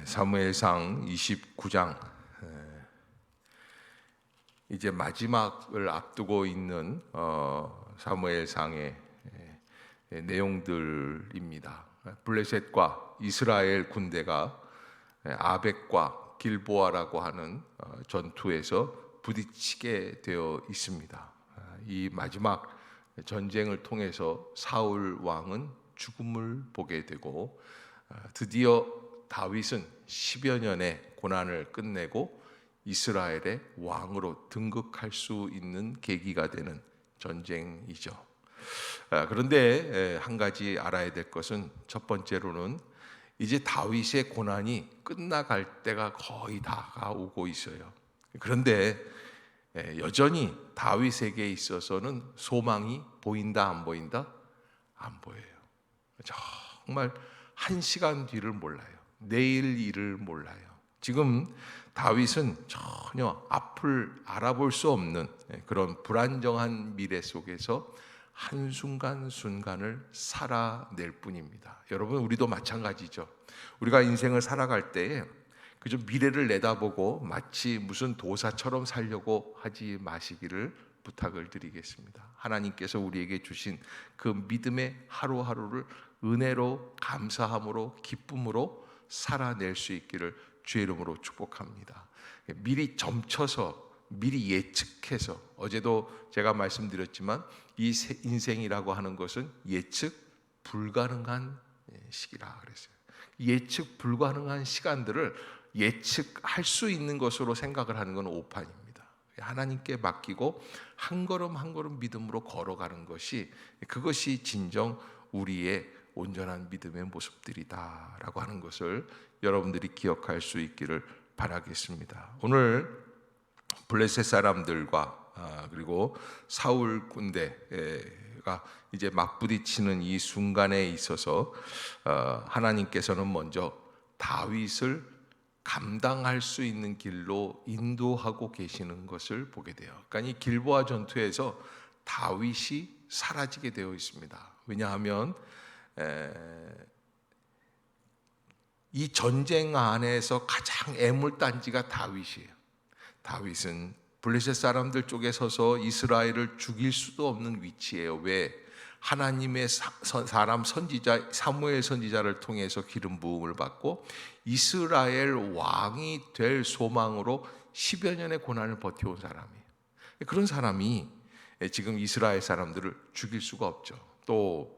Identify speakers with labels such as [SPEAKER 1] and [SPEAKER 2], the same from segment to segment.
[SPEAKER 1] 사무엘상 29장, 이제 마지막을 앞두고 있는 사무엘상의 내용들입니다. 블레셋과 이스라엘 군대가 아벡과 길보아라고 하는 전투에서 부딪히게 되어 있습니다. 이 마지막 전쟁을 통해서 사울 왕은 죽음을 보게 되고, 드디어 다윗은 10여 년의 고난을 끝내고 이스라엘의 왕으로 등극할 수 있는 계기가 되는 전쟁이죠. 그런데 한 가지 알아야 될 것은, 첫 번째로는 이제 다윗의 고난이 끝나갈 때가 거의 다가오고 있어요. 그런데 여전히 다윗에게 있어서는 소망이 보인다, 안 보인다? 안 보여요. 정말 한 시간 뒤를 몰라요. 내일 일을 몰라요. 지금 다윗은 전혀 앞을 알아볼 수 없는 그런 불안정한 미래 속에서 한순간순간을 살아낼 뿐입니다. 여러분, 우리도 마찬가지죠. 우리가 인생을 살아갈 때에 그저 미래를 내다보고 마치 무슨 도사처럼 살려고 하지 마시기를 부탁을 드리겠습니다. 하나님께서 우리에게 주신 그 믿음의 하루하루를 은혜로, 감사함으로, 기쁨으로 살아낼 수 있기를 주의 이름으로 축복합니다. 미리 점쳐서, 미리 예측해서, 어제도 제가 말씀드렸지만 이 인생이라고 하는 것은 예측 불가능한 시기라 그랬어요. 예측 불가능한 시간들을 예측할 수 있는 것으로 생각을 하는 건 오판입니다. 하나님께 맡기고 한 걸음 한 걸음 믿음으로 걸어가는 것이, 그것이 진정 우리의 온전한 믿음의 모습들이다라고 하는 것을 여러분들이 기억할 수 있기를 바라겠습니다. 오늘 블레셋 사람들과 그리고 사울 군대가 이제 맞부딪히는 이 순간에 있어서 하나님께서는 먼저 다윗을 감당할 수 있는 길로 인도하고 계시는 것을 보게 돼요. 그러니까 이 길보아 전투에서 다윗이 사라지게 되어 있습니다. 왜냐하면 이 전쟁 안에서 가장 애물단지가 다윗이에요. 다윗은 블레셋 사람들 쪽에 서서 이스라엘을 죽일 수도 없는 위치예요. 왜? 하나님의 사람 선지자 사무엘 선지자를 통해서 기름 부음을 받고 이스라엘 왕이 될 소망으로 10여 년의 고난을 버텨온 사람이에요. 그런 사람이 지금 이스라엘 사람들을 죽일 수가 없죠. 또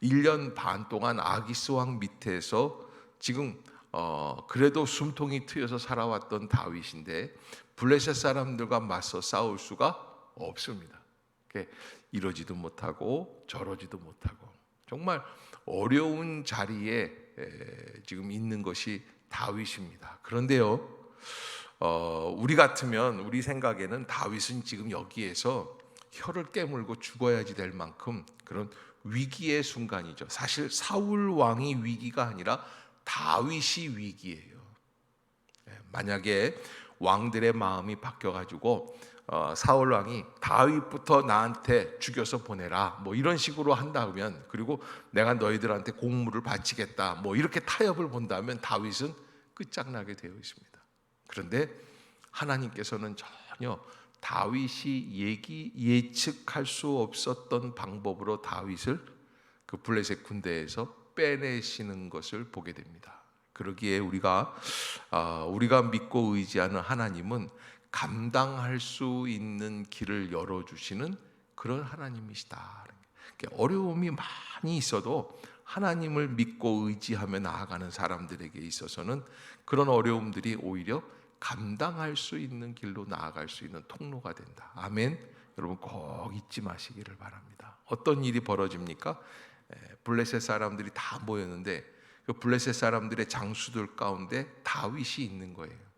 [SPEAKER 1] 1년 반 동안 아기스 왕 밑에서 지금 그래도 숨통이 트여서 살아왔던 다윗인데 블레셋 사람들과 맞서 싸울 수가 없습니다. 이러지도 못하고 저러지도 못하고 정말 어려운 자리에 지금 있는 것이 다윗입니다. 그런데요, 우리 같으면, 우리 생각에는 다윗은 지금 여기에서 혀를 깨물고 죽어야지 될 만큼 그런 위기의 순간이죠. 사실 사울 왕이 위기가 아니라 다윗이 위기예요. 만약에 왕들의 마음이 바뀌어가지고 사울 왕이 다윗부터 나한테 죽여서 보내라, 뭐 이런 식으로 한다면, 그리고 내가 너희들한테 공물을 바치겠다, 뭐 이렇게 타협을 본다면 다윗은 끝장나게 되어 있습니다. 그런데 하나님께서는 전혀 다윗이 예측할 수 없었던 방법으로 다윗을 그 블레셋 군대에서 빼내시는 것을 보게 됩니다. 그러기에 우리가 믿고 의지하는 하나님은 감당할 수 있는 길을 열어주시는 그런 하나님이시다. 어려움이 많이 있어도 하나님을 믿고 의지하며 나아가는 사람들에게 있어서는 그런 어려움들이 오히려 감당할 수 있는 길로 나아갈 수 있는 통로가 된다. 아멘. 여러분 꼭 잊지 마시기를 바랍니다. 어떤 일이 벌어집니까? 블레셋 사람들이 다 모였는데 그 블레셋 사람들의 장수들 가운데 다윗이 있는 거예요.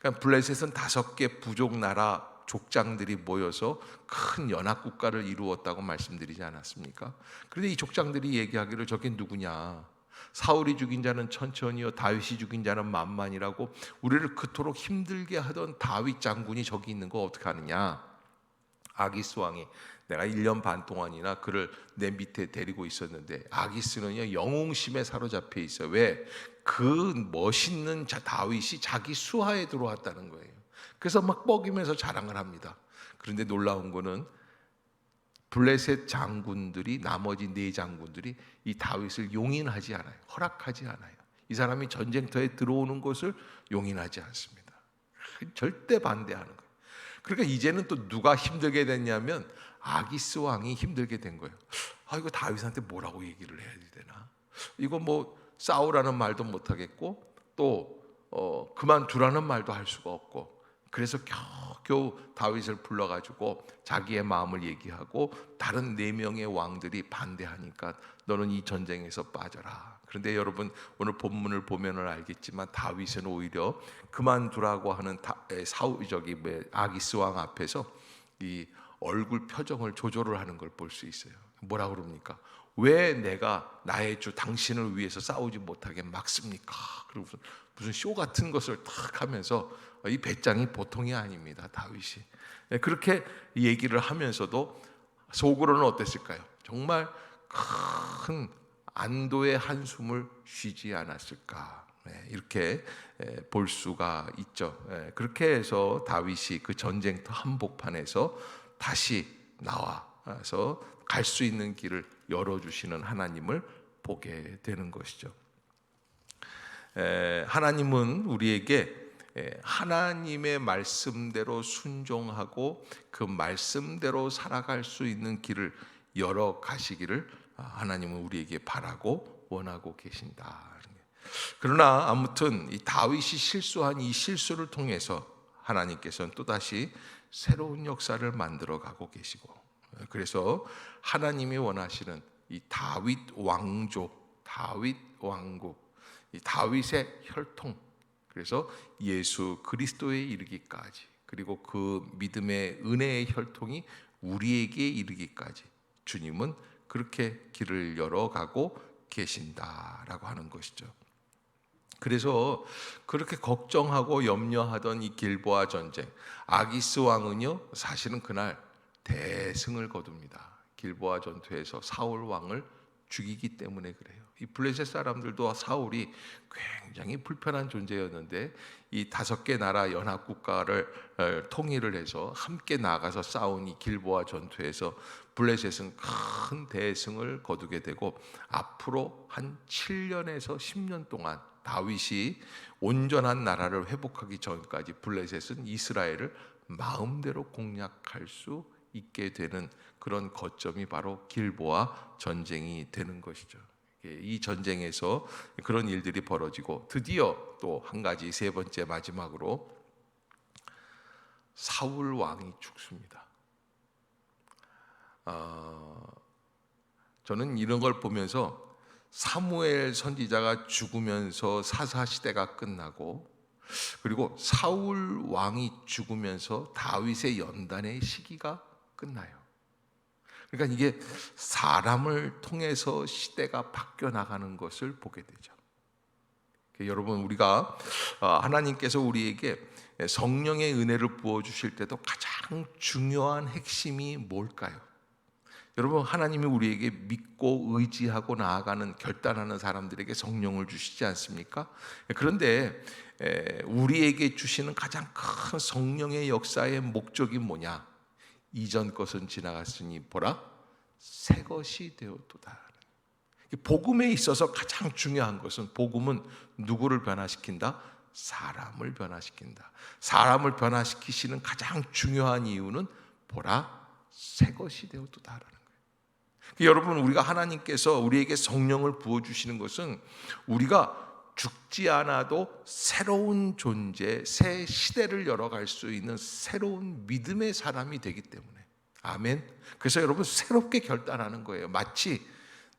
[SPEAKER 1] 그러니까 블레셋은 5개 부족 나라 족장들이 모여서 큰 연합 국가를 이루었다고 말씀드리지 않았습니까? 그런데 이 족장들이 얘기하기를 저게 누구냐? 사울이 죽인 자는 천천히요 다윗이 죽인 자는 만만이라고 우리를 그토록 힘들게 하던 다윗 장군이 저기 있는 거 어떻게 하느냐? 아기스 왕이, 내가 1년 반 동안이나 그를 내 밑에 데리고 있었는데 아기스는요 영웅심에 사로잡혀 있어요. 왜? 그 멋있는 다윗이 자기 수하에 들어왔다는 거예요. 그래서 막 뻐기면서 자랑을 합니다. 그런데 놀라운 거는 블레셋 장군들이, 나머지 네 장군들이 이 다윗을 용인하지 않아요. 허락하지 않아요. 이 사람이 전쟁터에 들어오는 것을 용인하지 않습니다. 절대 반대하는 거예요. 그러니까 이제는 또 누가 힘들게 됐냐면 아기스 왕이 힘들게 된 거예요. 이거 다윗한테 뭐라고 얘기를 해야 되나? 이거 뭐 싸우라는 말도 못 하겠고 또 그만두라는 말도 할 수가 없고, 그래서 겨우 다윗을 불러가지고 자기의 마음을 얘기하고 다른 4명의 왕들이 반대하니까 너는 이 전쟁에서 빠져라. 그런데 여러분 오늘 본문을 보면 알겠지만 다윗은 오히려 그만두라고 하는 아기스 왕 앞에서 이 얼굴 표정을 조절을 하는 걸 볼 수 있어요. 뭐라 그럽니까? 왜 내가 나의 주 당신을 위해서 싸우지 못하게 막습니까? 그리고 무슨 쇼 같은 것을 탁 하면서, 이 배짱이 보통이 아닙니다, 다윗이. 그렇게 얘기를 하면서도 속으로는 어땠을까요? 정말 큰 안도의 한숨을 쉬지 않았을까, 이렇게 볼 수가 있죠. 그렇게 해서 다윗이 그 전쟁터 한복판에서 다시 나와서 갈 수 있는 길을 열어주시는 하나님을 보게 되는 것이죠. 하나님은 우리에게 하나님의 말씀대로 순종하고 그 말씀대로 살아갈 수 있는 길을 열어 가시기를 하나님은 우리에게 바라고 원하고 계신다. 그러나 아무튼 이 다윗이 실수한 이 실수를 통해서 하나님께서는 또다시 새로운 역사를 만들어 가고 계시고, 그래서 하나님이 원하시는 이 다윗 왕족, 다윗 왕국, 이 다윗의 혈통, 그래서 예수 그리스도에 이르기까지, 그리고 그 믿음의 은혜의 혈통이 우리에게 이르기까지 주님은 그렇게 길을 열어가고 계신다라고 하는 것이죠. 그래서 그렇게 걱정하고 염려하던 이 길보아 전쟁, 아기스 왕은요 사실은 그날 대승을 거둡니다. 길보아 전투에서 사울 왕을 죽이기 때문에 그래요. 이 블레셋 사람들도 사울이 굉장히 불편한 존재였는데 이 5개 나라 연합 국가를 통일을 해서 함께 나가서 싸운 이 길보아 전투에서 블레셋은 큰 대승을 거두게 되고, 앞으로 한 7년에서 10년 동안 다윗이 온전한 나라를 회복하기 전까지 블레셋은 이스라엘을 마음대로 공략할 수 있게 되는 그런 거점이 바로 길보아 전쟁이 되는 것이죠. 이 전쟁에서 그런 일들이 벌어지고, 드디어 또 한 가지, 3번째 마지막으로 사울 왕이 죽습니다. 저는 이런 걸 보면서 사무엘 선지자가 죽으면서 사사 시대가 끝나고, 그리고 사울 왕이 죽으면서 다윗의 연단의 시기가 끝나요. 그러니까 이게 사람을 통해서 시대가 바뀌어 나가는 것을 보게 되죠. 여러분, 우리가 하나님께서 우리에게 성령의 은혜를 부어 주실 때도 가장 중요한 핵심이 뭘까요? 여러분, 하나님이 우리에게 믿고 의지하고 나아가는, 결단하는 사람들에게 성령을 주시지 않습니까? 그런데 우리에게 주시는 가장 큰 성령의 역사의 목적이 뭐냐? 이전 것은 지나갔으니 보라 새 것이 되었도다. 복음에 있어서 가장 중요한 것은, 복음은 누구를 변화시킨다? 사람을 변화시킨다. 사람을 변화시키시는 가장 중요한 이유는 보라 새 것이 되었도다라는 거예요. 여러분, 우리가 하나님께서 우리에게 성령을 부어주시는 것은 우리가 죽지 않아도 새로운 존재, 새 시대를 열어갈 수 있는 새로운 믿음의 사람이 되기 때문에. 아멘. 그래서 여러분, 새롭게 결단하는 거예요. 마치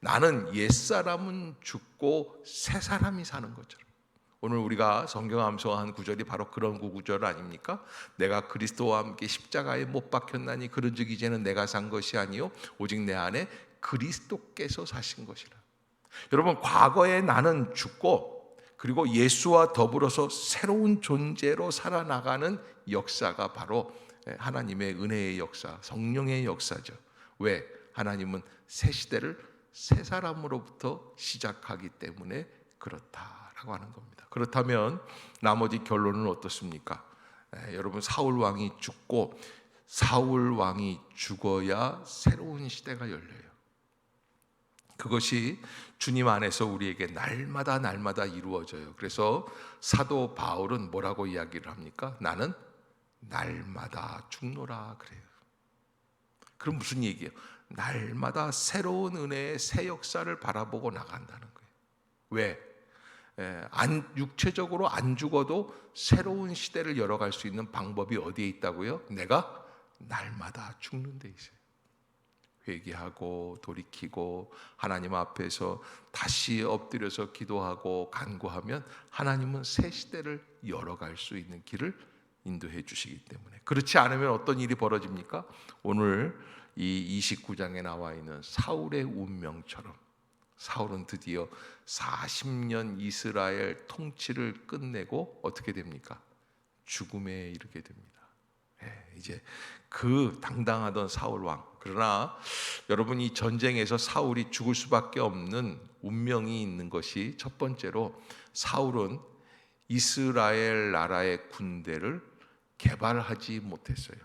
[SPEAKER 1] 나는 옛사람은 죽고 새 사람이 사는 것처럼. 오늘 우리가 성경 암송한 구절이 바로 그런 구절 아닙니까? 내가 그리스도와 함께 십자가에 못 박혔나니 그런즉 이제는 내가 산 것이 아니요 오직 내 안에 그리스도께서 사신 것이라. 여러분, 과거에 나는 죽고 그리고 예수와 더불어서 새로운 존재로 살아나가는 역사가 바로 하나님의 은혜의 역사, 성령의 역사죠. 왜? 하나님은 새 시대를 새 사람으로부터 시작하기 때문에 그렇다라는 라고 하는 겁니다. 그렇다면 나머지 결론은 어떻습니까? 여러분, 사울 왕이 죽고 사울 왕이 죽어야 새로운 시대가 열려요. 그것이 주님 안에서 우리에게 날마다 날마다 이루어져요. 그래서 사도 바울은 뭐라고 이야기를 합니까? 나는 날마다 죽노라 그래요. 그럼 무슨 얘기예요? 날마다 새로운 은혜의 새 역사를 바라보고 나간다는 거예요. 왜? 육체적으로 안 죽어도 새로운 시대를 열어갈 수 있는 방법이 어디에 있다고요? 내가 날마다 죽는 데 있어요. 회개하고 돌이키고 하나님 앞에서 다시 엎드려서 기도하고 간구하면 하나님은 새 시대를 열어갈 수 있는 길을 인도해 주시기 때문에. 그렇지 않으면 어떤 일이 벌어집니까? 오늘 이 29장에 나와 있는 사울의 운명처럼 사울은 드디어 40년 이스라엘 통치를 끝내고 어떻게 됩니까? 죽음에 이르게 됩니다. 이제 그 당당하던 사울 왕, 그러나 여러분, 이 전쟁에서 사울이 죽을 수밖에 없는 운명이 있는 것이, 첫 번째로 사울은 이스라엘 나라의 군대를 개발하지 못했어요.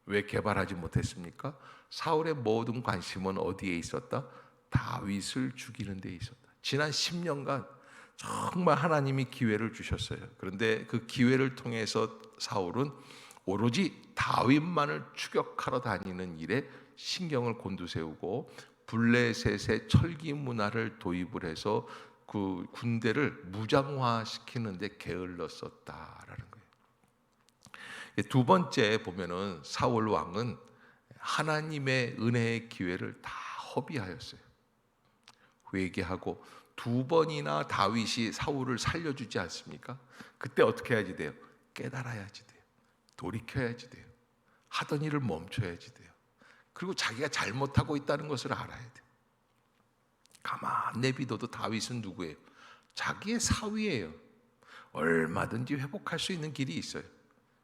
[SPEAKER 1] 왜 개발하지 못했습니까? 사울의 모든 관심은 어디에 있었다? 다윗을 죽이는 데 있었다. 지난 10년간 정말 하나님이 기회를 주셨어요. 그런데 그 기회를 통해서 사울은 오로지 다윗만을 추격하러 다니는 일에 신경을 곤두세우고 블레셋의 철기 문화를 도입을 해서 그 군대를 무장화시키는 데 게을렀었다라는 거예요. 두 번째 보면은 사울 왕은 하나님의 은혜의 기회를 다 허비하였어요. 회개하고 두 번이나 다윗이 사울을 살려주지 않습니까? 그때 어떻게 해야지 돼요? 깨달아야지 돼요. 돌이켜야지 돼요. 하던 일을 멈춰야지 돼요. 그리고 자기가 잘못하고 있다는 것을 알아야 돼요. 가만 내비둬도 다윗은 누구예요? 자기의 사위예요. 얼마든지 회복할 수 있는 길이 있어요.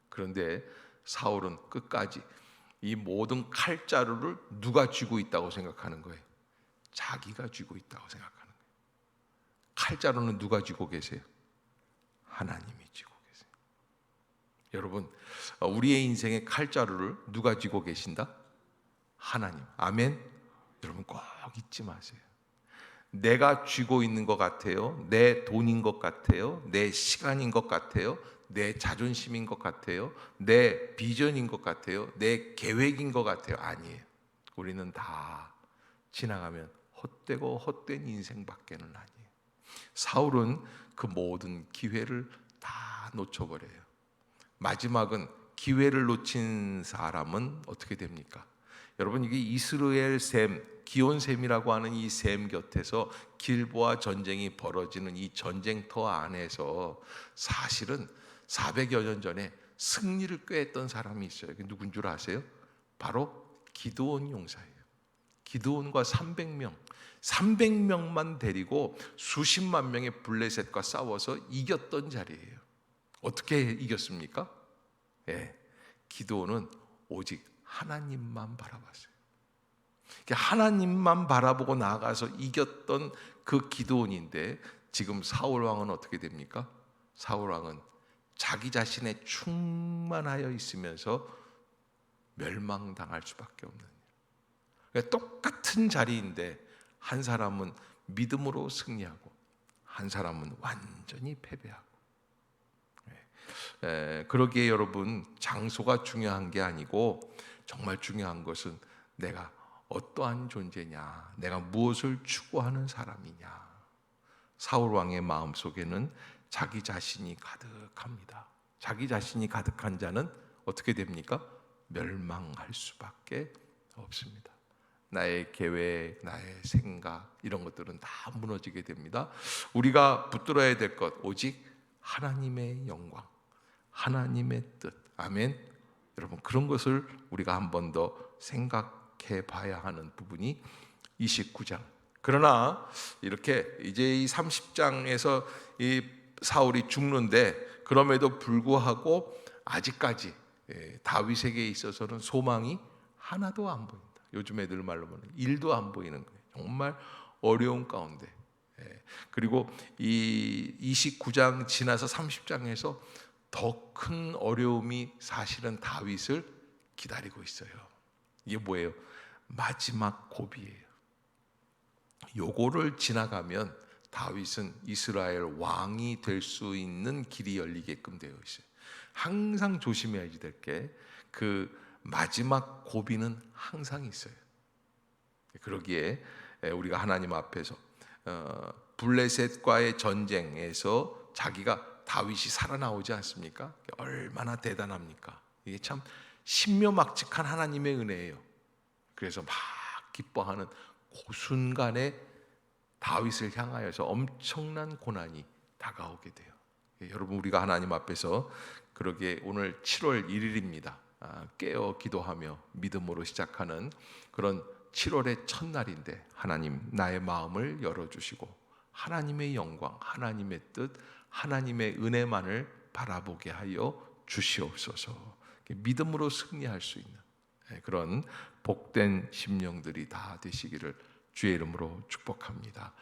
[SPEAKER 1] 그런데 사울은 끝까지 이 모든 칼자루를 누가 쥐고 있다고 생각하는 거예요? 자기가 쥐고 있다고 생각하는 거예요. 칼자루는 누가 쥐고 계세요? 하나님이 쥐고 계세요. 여러분, 우리의 인생의 칼자루를 누가 쥐고 계신다? 하나님. 아멘. 여러분 꼭 잊지 마세요. 내가 쥐고 있는 것 같아요. 내 돈인 것 같아요. 내 시간인 것 같아요. 내 자존심인 것 같아요. 내 비전인 것 같아요. 내 계획인 것 같아요. 아니에요. 우리는 다 지나가면 헛되고 헛된 인생밖에는 아니에요. 사울은 그 모든 기회를 다 놓쳐버려요. 마지막은 기회를 놓친 사람은 어떻게 됩니까? 여러분, 이게 이스라엘 셈, 기온 셈이라고 하는 이 셈 곁에서 길보아 전쟁이 벌어지는 이 전쟁터 안에서 사실은 400여 년 전에 승리를 꾀했던 사람이 있어요. 그게 누군 줄 아세요? 바로 기드온 용사예요. 기드온과 300명만 데리고 수십만 명의 블레셋과 싸워서 이겼던 자리예요. 어떻게 이겼습니까? 기드온은 오직 하나님만 바라봤어요. 하나님만 바라보고 나아가서 이겼던 그 기드온인데, 지금 사울 왕은 어떻게 됩니까? 사울 왕은 자기 자신에 충만하여 있으면서 멸망당할 수밖에 없는 일. 똑같은 자리인데 한 사람은 믿음으로 승리하고 한 사람은 완전히 패배하고. 그러기에 여러분, 장소가 중요한 게 아니고 정말 중요한 것은 내가 어떠한 존재냐, 내가 무엇을 추구하는 사람이냐. 사울 왕의 마음속에는 자기 자신이 가득합니다. 자기 자신이 가득한 자는 어떻게 됩니까? 멸망할 수밖에 없습니다. 나의 계획, 나의 생각, 이런 것들은 다 무너지게 됩니다. 우리가 붙들어야 될 것, 오직 하나님의 영광, 하나님의 뜻. 아멘. 여러분, 그런 것을 우리가 한 번 더 생각해 봐야 하는 부분이 29장. 그러나 이렇게 이제 이 30장에서 이 사울이 죽는데, 그럼에도 불구하고 아직까지 다윗에게 있어서는 소망이 하나도 안 보인다. 요즘 애들 말로 보면 일도 안 보이는 거예요. 정말 어려운 가운데 그리고 이 29장 지나서 30장에서 더 큰 어려움이 사실은 다윗을 기다리고 있어요. 이게 뭐예요? 마지막 고비예요. 요거를 지나가면 다윗은 이스라엘 왕이 될 수 있는 길이 열리게끔 되어 있어요. 항상 조심해야지 될 게 그 마지막 고비는 항상 있어요. 그러기에 우리가 하나님 앞에서 블레셋과의 전쟁에서 자기가 다윗이 살아나오지 않습니까? 얼마나 대단합니까? 이게 참 신묘막측한 하나님의 은혜예요. 그래서 막 기뻐하는 그 순간에 다윗을 향하여서 엄청난 고난이 다가오게 돼요. 여러분, 우리가 하나님 앞에서 그러기에 오늘 7월 1일입니다. 깨어 기도하며 믿음으로 시작하는 그런 7월의 첫날인데 하나님 나의 마음을 열어주시고 하나님의 영광, 하나님의 뜻, 하나님의 은혜만을 바라보게 하여 주시옵소서. 믿음으로 승리할 수 있는 그런 복된 심령들이 다 되시기를 주의 이름으로 축복합니다.